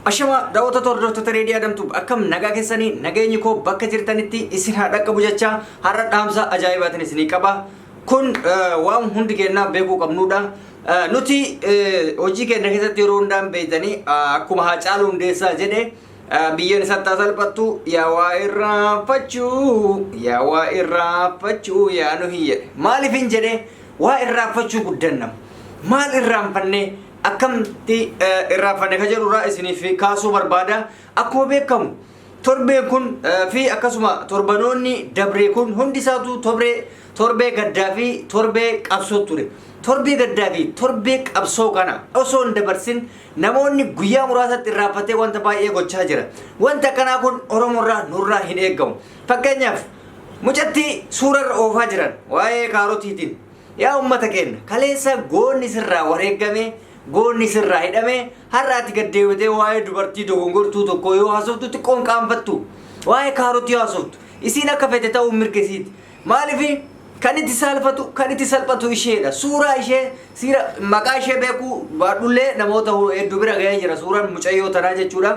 Ashama daawwattoota hordoftoota reedii Adamtuu akkam nagaa keessanii nageenyi koo bakka jirtanitti isin haa dhaqqabu jecha har'a dhaamsa ajaa'ibaatiin isinii qaba. Kun waan hundi keenya beekuu qabnudha. Nuti hojii keenya keessatti yeroo hundaan beeytanii akkuma Haacaaluu Hundeessaa jedhe biyyeen isatti salphattu yaa waa irraanfachuu yaa nuhi jedhe. Maaliifin jedhe waa irraanfachuu guddannam maal irraanfannee akkamti irraanfanne ka jedhurraa isiniif kaasuu barbaada. Akkuma beekamu torbeen kun fi akkasuma torbanoonni dabree kun hundi isaatu torbee gaddaa fi torbee qabsoo ture. Torbee gaddaa fi torbee qabsoo kana osoo hin dabarsin namoonni guyyaa muraasatti irraanfatee wanta baay'ee gochaa jira. Wanta kanaa kun Oromoorraa nurraa hin eeggamu. Fakkeenyaaf mucatti suurarra oofaa jiran waa'ee kaarotiitiin yaa ummata keenya kaleessa goonni sirraa wareegame goonni sirraa hidhame har'aatti gaddeewwatee waa'ee dubartii dogongortuu tokko yoo haasoftu xiqqoon qaanfattu waa'ee kaarotii haasoftu isiin akka fete ta'uu mirkisiiti. Maaliif kan itti salphatu isheedha. Suuraa ishee maqaa ishee beekuu baadhullee namoota hedduu bira ga'ee jira suuraan mucayyoo tanaa jechuudha.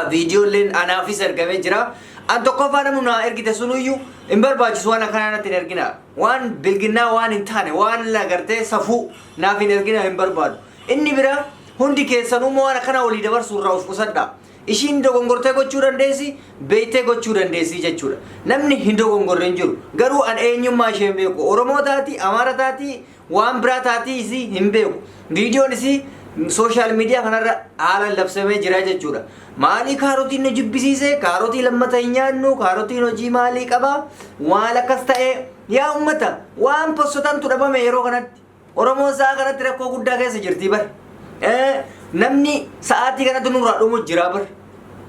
Viidiyooleen anaafis argamee jira. An tokkoffaa namni naa ergite sunuyyuu hin barbaachisu waan akkanaa natti hin ergina. Waan bilginnaa waan hin taane waan lagartee safuu naaf hin ergina hin barbaadu. Inni bira hundi keessanuu waan akkanaa walii dabarsuu irraa of qusadha. Ishiin dogongortee gochuu dandeessi, beektee gochuu dandeessi jechuudha. Namni hin dogongorre hin jiru. Garuu an eenyummaa ishee hin beeku. Oromoo taati, Amaara taati, waan biraa taati isii hin beeku. Viidiyoon isii social media kanarra haala labsamee jira jechuudha. Maali kaarotiin nu jibbisiise? Kaarotii lammata hin nyaannu, kaarotiin hojii maalii qaba? Waan akkas ta'e yaa ummata waan postotantu dhabame yeroo kanatti. Oromoon sa'a kanatti rakkoo guddaa keessa jirti bar. Namni sa'aatii kanatti nurraa dhumu jira bar.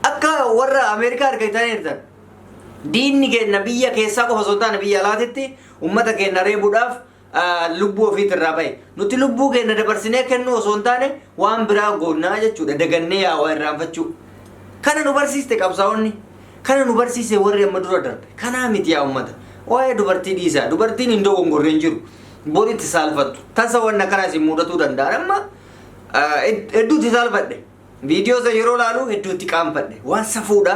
Akka warra Ameerikaa argataniirtan. Diinni keenya biyya keessaa qofa osoo hin taane biyya alaatitti ummata keenya reebuudhaaf lubbuu ofiitirraa bahe. Nuti lubbuu keenya dabarsinee kennu osoo hin taane waan biraa goonnaa jechuudha. Dagannee yaa waa irraanfachuu. Kana nu barsiiste qabsaa'onni. Kana nu barsiise warri amma dura darbe. Kanaa miti yaa ummata. Waa'ee dubartii dhiisaa. Dubartiin hin dogongorre hin jiru. Boritti saalfattu. Tasa wanna kana isin mudatuu danda'an amma hedduutti saalfadhe. Viidiyoo yeroo laalu hedduutti qaanfadhe. Waan safuudha.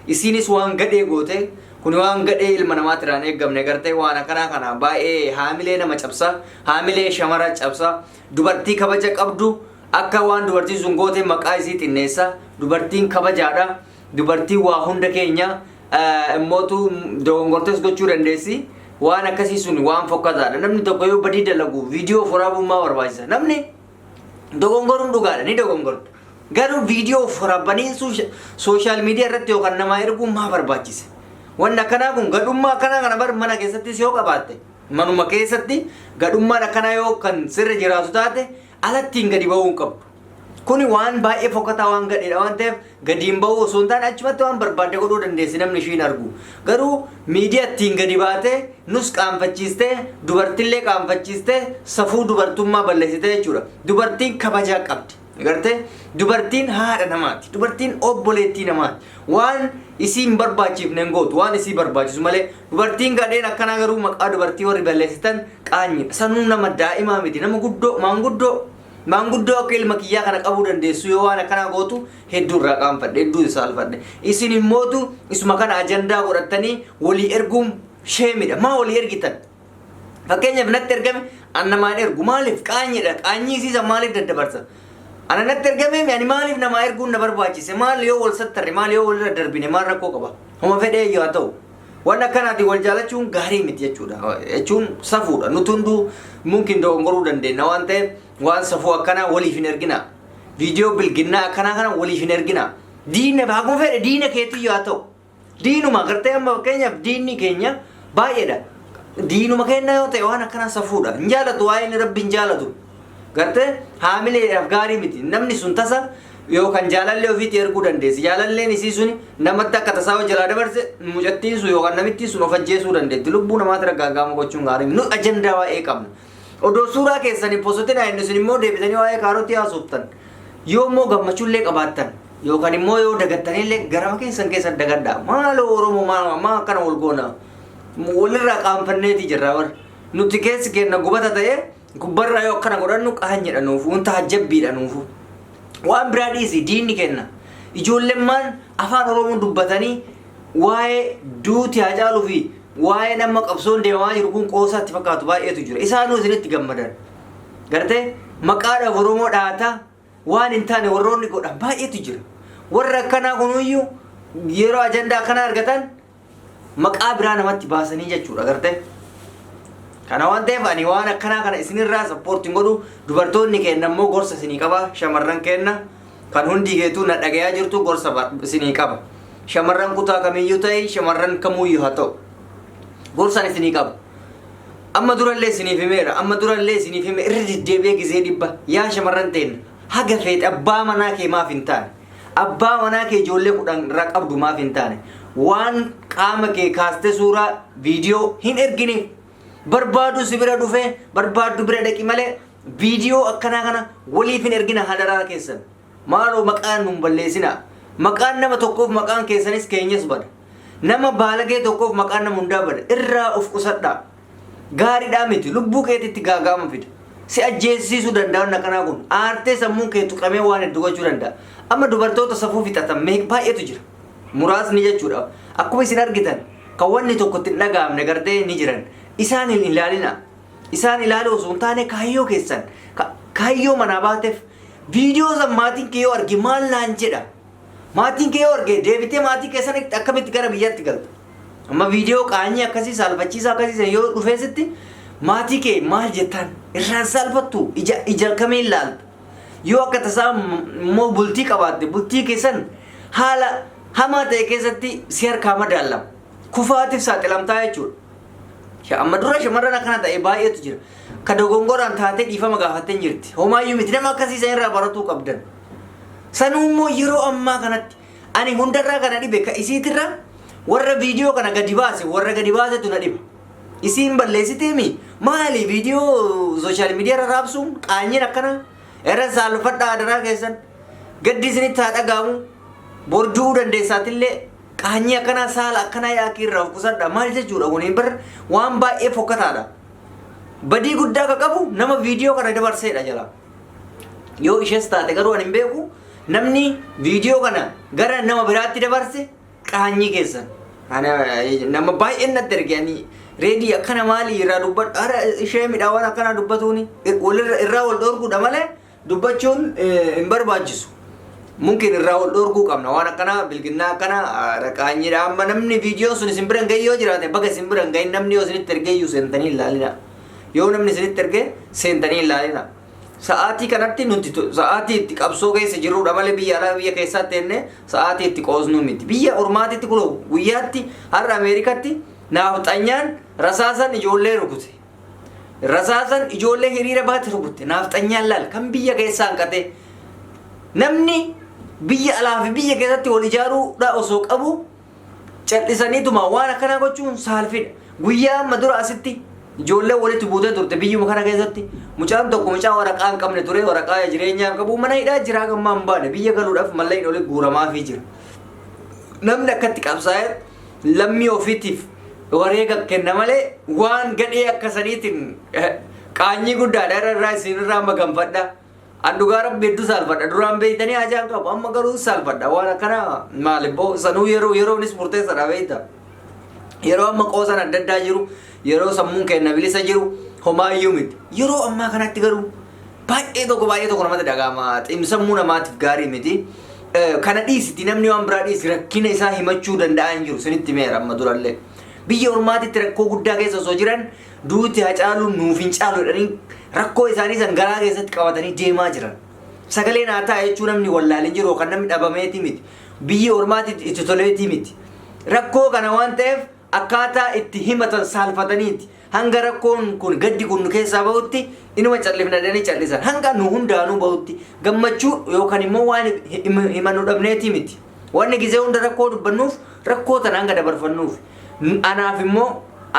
Isinis waan gadhee goote. Kun waan gadhee ilma namaatti irraan eeggamne gartee waan akkanaa kana baay'ee haamilee nama cabsa. Haamilee shamara cabsa. Dubartii kabaja qabdu akka waan dubartiin sun goote maqaa isii xinneessa. Dubartiin kabajaadha. Dubartiin waa hunda keenya immootu dogongortees gochuu dandeessi. Waan akkasii sun waan fokkataadha. Namni tokko yoo badii dalagu viidiyoo waraabummaa barbaachisa. Namni dogongoruun dhugaadha ni dogongortu. Garuu viidiyoo waraabanii social media irratti yookaan namaa erguun maa barbaachise? Wanni akkanaa kun gadhummaa akkanaa kana bar mana keessattis yoo qabaatte manuma keessatti gadhummaan akkanaa yoo kan sirra jiraatu taate alattiin gadi ba'uu hin qabdu. Kuni waan baay'ee fokkataa waan gadheedha waan ta'eef gadiin ba'uu osoo hin taane achumatti waan barbaadde godhuu dandeessi namni ishiin argu. Garuu miidiyaattiin gadi baatee nus qaanfachiistee dubartiillee qaanfachiistee safuu dubartummaa balleessitee jechuudha. Dubartiin kabajaa qabdi. Gartee dubartiin haadha namaati. Dubartiin obboleettii namaati. Waan isiin barbaachifne gootu waan isii barbaachisu malee dubartiin gadheen akkanaa garuu maqaa dubartii warri balleessitan qaanyidha. Sanuu nama daa'imaa miti nama guddoo maanguddoo akka ilma kiyyaa kana qabuu dandeessu yoo waan akkanaa gootu hedduu irraa qaanfadhe hedduu saalfadhe. Isin immootu isuma kana ajandaa godhattanii walii erguun sheemidha. Maa walii ergitan? Fakkeenyaaf natti ergame annamaan ergu maaliif qaanyidha? Qaanyii isiisa maaliif daddabarsa? Ana natti ergame ani maaliif nama erguun na barbaachise? Maal yoo wal sattarre maal yoo wal irra darbine maal rakkoo qaba? Homa fedhee yoo ta'u. Waan akkanaati wal jaalachuun gaarii miti jechuudha. Jechuun safuudha. Nuti hunduu mumkin dogongoruu dandeenya waan ta'eef waan safuu akkanaa waliif hin ergina. Viidiyoo bilginnaa akkanaa kana waliif hin ergina. Diina baaguma fedhe diina keetii yoo ta'u. Diinuma gartee amma fakkeenyaaf diinni keenya baay'eedha. Diinuma keenya yoo ta'e waan akkanaa safuudha. Hin jaalatu waa'ee inni rabbi hin jaalatu. Gartee haamileedhaaf gaarii miti. Namni sun tasa yookaan jaalallee ofiitti erguu dandeessi. Jaalalleen isii suni namatti akka tasaa jalaa dabarse mucattiin sun yookaan namittiin sun of ajjeesuu dandeetti. Lubbuu namaatti raggaagama gochuun gaarii miti. Nu ajandaa waa'ee qabna. Odoo suuraa keessanii postotina inni sun immoo deebitanii waa'ee kaarotii haasoftan. Yoo immoo gammachuullee qabaattan yookaan immoo yoo dagattanillee garama keessan keessan dagaddaa. Maaloo Oromoo maa akkana wal goona. Walirraa qaanfanneeti jirra warra. Nuti keessi kenna gubata ta'ee gubbarraa yoo akkana godhannu qaanyedha nuufu. Wanta hajjabbiidha nuufu. waan biraa dhiisi diinni kenna ijoollemmaan afaan oromoo dubbatanii waa'ee duuti Haacaaluu fi waa'ee nama qabsoon deemaa jiru kun qoosaatti fakkaatu baay'eetu jira isaanuu isinitti gammadan gartee maqaadhaaf oromoo dhaataa waan hin taane warroonni godhan baay'eetu jira warra akkanaa kunuyyuu yeroo ajandaa akkanaa argatan maqaa biraa namatti baasanii jechuudha gartee kana waan ta'eef ani waan akkanaa kana isinirraa sappoortiin godhu dubartoonni kenna immoo gorsa isinii qaba shamarran kenna kan hundi geetuu na dhagayaa jirtu gorsa isinii qaba shamarran kutaa kamiyyuu ta'e shamarran kamuyyuu haa ta'u gorsan isinii qaba amma durallee isiniif himeera amma durallee isiniif hime irra deddeebi'ee gizee dhibba yaa shamarran ta'en haga feete abbaa manaa kee maaf hin taane abbaa manaa kee ijoollee 10 irraa qabdu maaf hin taane waan qaama kee kaaste suuraa viidiyoo hin ergine barbaadu si bira dhufe barbaadu bira dhaqi malee viidiyoo akkanaa kana waliif hin ergina hadaraa keessan maaloo maqaan nun balleessina maqaan nama tokkoof maqaan keessanis keenyas bada nama baalagee tokkoof maqaan nama hundaa bada irraa of qusadhaa gaariidhaa miti lubbuu keetitti gaagaama fida si ajjeesisuu danda'an akkanaa kun aartee sammuun kee tuqamee waan hedduu gochuu danda'a amma dubartoota safuu fixatan baay'eetu jira muraasni jechuudha akkuma isin argitan kan wanni tokkotti hin dhaga'amne gartee ni jiran isaan hin ilaalina isaan ilaaluu osoo hin taane kaayyoo keessan kaayyoo manaa baateef viidiyoo san maatiin kee yoo arge maal naan jedha maatiin kee yoo arge deebitee maatii keessan akkamitti gara biyyaatti galta amma viidiyoo qaanyii akkasii saalfachiisaa akkasii yoo dhufeesitti maatii kee maal jettaan irraan saalfattu ija kamiin ilaalta yoo akka tasaa immoo bultii qabaatte bultii keessan haala hamaa ta'e keessatti si harkaa madaalama kufaatiif saaxilamtaa jechuudha amma dura shamarran akkana ta'e baay'eetu jira ka dogongoraan taatee dhiifama gaafattee jirti homaayyuu miti nama akkasii san irraa baratuu qabdan sanuu immoo yeroo ammaa kanatti ani hundarraa kana dhibe ka isiitirra warra viidiyoo kana gadi baase warra gadi baasetu na dhiba isiin balleessiteemi maali viidiyoo sooshaal miidiyaa irra raabsuun qaanyiin akkana irra saalfadhaa adaraa keessan gaddi isinitti haa dhagaamu borduu dandeessaatillee qaanyii akkana saala akkana yaakii irraa of qusadha maal jechuudha kun hin bar waan baay'ee fokkataadha badii guddaa ka qabu nama viidiyoo kana dabarseedha jala yoo ishees taate garuu ani hin beeku namni viidiyoo kana gara nama biraatti dabarse qaanyii keessan nama baay'een natti erganii reedii akkana maalii irraa dubbadhu ara ishee midhaawwan akkana dubbatuuni irraa wal dhorkuudha malee dubbachuun hin barbaachisu mungkin irraa wal dhorkuu qabna waan akkana bilginnaa akkana raqaanyiidha amma namni viidiyoon sun isin biran ga'e yoo jiraate baga isin biran ga'e namni yoo isinitti ergee iyyuu seentanii ilaalina yoo namni isinitti ergee seentanii ilaalina sa'aatii kanatti nuti sa'aatii itti qabsoo keessa jirruudha malee biyya alaa biyya keessaatti enne sa'aatii itti qoosnuu miti biyya ormaatitti kuloo guyyaatti har'a Ameerikatti naafxanyaan rasaasan ijoollee rukute rasaasan ijoollee hiriira baate rukute naafxanyaan laal kan biyya keessaa hanqate namni biyya alaa fi biyya keessatti wal ijaaruudha osoo qabu callisaniituma waan akkana gochuun saalfidha guyyaa amma dura asitti ijoollee walitti buutee turte biyyuma kana keessatti mucaan tokko mucaa waraqaa hin qabne ture waraqaa jireenyaa hin qabu mana hidhaa jiraa gammaa hin baane biyya galuudhaaf malleen oli guuramaafii jira namni akkatti qabsaa'ee lammii ofiitiif wareega kenna malee waan gadhee akkasaniitiin qaanyii guddaadha irraa isinirraa maganfadha andugaa rabbi hedduu saalfadha duraan beeytanii ajaan qabu amma garuu saalfadha waan akkana maalibboo sanuu yeroonis murteessadha beeyta yeroo amma qoosan adda addaa jiru yeroo sammuun kenna bilisa jiru homaayyuu miti yeroo ammaa kanatti garuu baay'ee tokko namatti dhaga'ama ximsammuu namaatiif gaarii miti kana dhiisiti namni waan biraa dhiisi rakkina isaa himachuu danda'an jiru sinitti meera amma durallee biyya ormaatitti rakkoo guddaa keessa osoo jiran duuti Haacaaluu nuuf hin caalu jedhanii rakkoo isaanii san garaa keessatti qabatanii deemaa jiran sagaleen haa ta'a jechuu namni wallaalin jiru kan namni dhabameeti miti biyya ormaatitti itti toleeti miti rakkoo kana waan ta'eef akkaataa itti himatan saalfataniiti hanga rakkoon kun gaddi kun keessaa bahutti inuma callifnadanii callisan hanga nu hundaanuu bahutti gammachuu yookaan immoo waan himannu dhabneeti miti wanni gizee hunda rakkoo dubbannuuf rakkoo tan hanga dabarfannuuf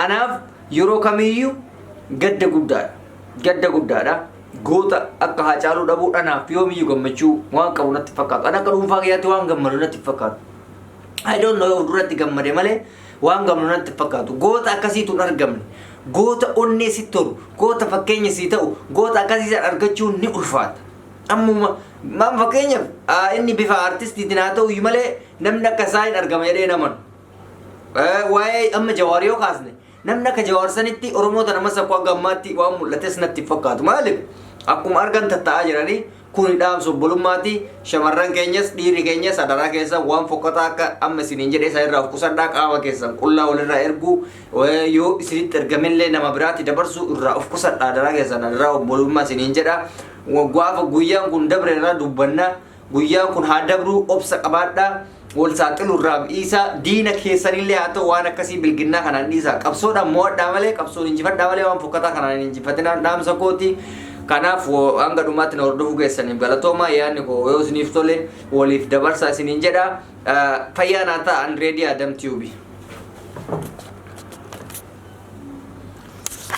anaaf yeroo kamiyyuu gadda guddaadha goota akka Haacaaluu dhabuu dhanaaf yoomiyyuu gammachuu waan qabu natti fakkaatu ana akka dhuunfaa kiyyaatti waan gammadu natti fakkaatu I don't know of duratti gammade malee waan gamnu natti fakkaatu goota akkasiitu hin argamne goota onnee si tolu goota fakkeenya si ta'u goota akkasiisan argachuun ni ulfaata ammuma man fakkeenya inni bifa artistiitiin haa ta'u malee namni akka isaa hin argama jedhee naman waa'ee amma Jawaariyoo kaasne namni akka Jawaar sanitti Oromoota nama sakkoo gammaatti waan mul'ates natti fakkaatu maaliif akkuma argan tatta'aa jiranii kun dhaamsa obbolummaati shamarran keenyas dhiirri keenyas adaraa keessa waan fokkataa akka amma isiniin jedhee isaa irraa of qusadhaa qaama keessan qullaa walirraa erguu yoo isinitti ergamellee nama biraatti dabarsu irraa of qusadhaa adaraa keessan adaraa obbolummaa isiniin jedha gaafa guyyaan kun dabre irraa dubbannaa guyyaan kun haa dabru obsa qabaadhaa wal saaxilu irraa dhiisa diina keessanillee haa ta'u waan akkasii bilginnaa kanaan dhiisa qabsoodhaan mo'adhaa malee qabsoon injifadhaa malee waan fokkataa kanaan injifatinaan dhaamsa kooti kanaaf hanga dhumaatti na hordofuu keessaniif galatooma yaadni koo yoo isiniif tole waliif dabarsaa isiniin jedha fayyaa naa ta'aa Andreedii Adam Tube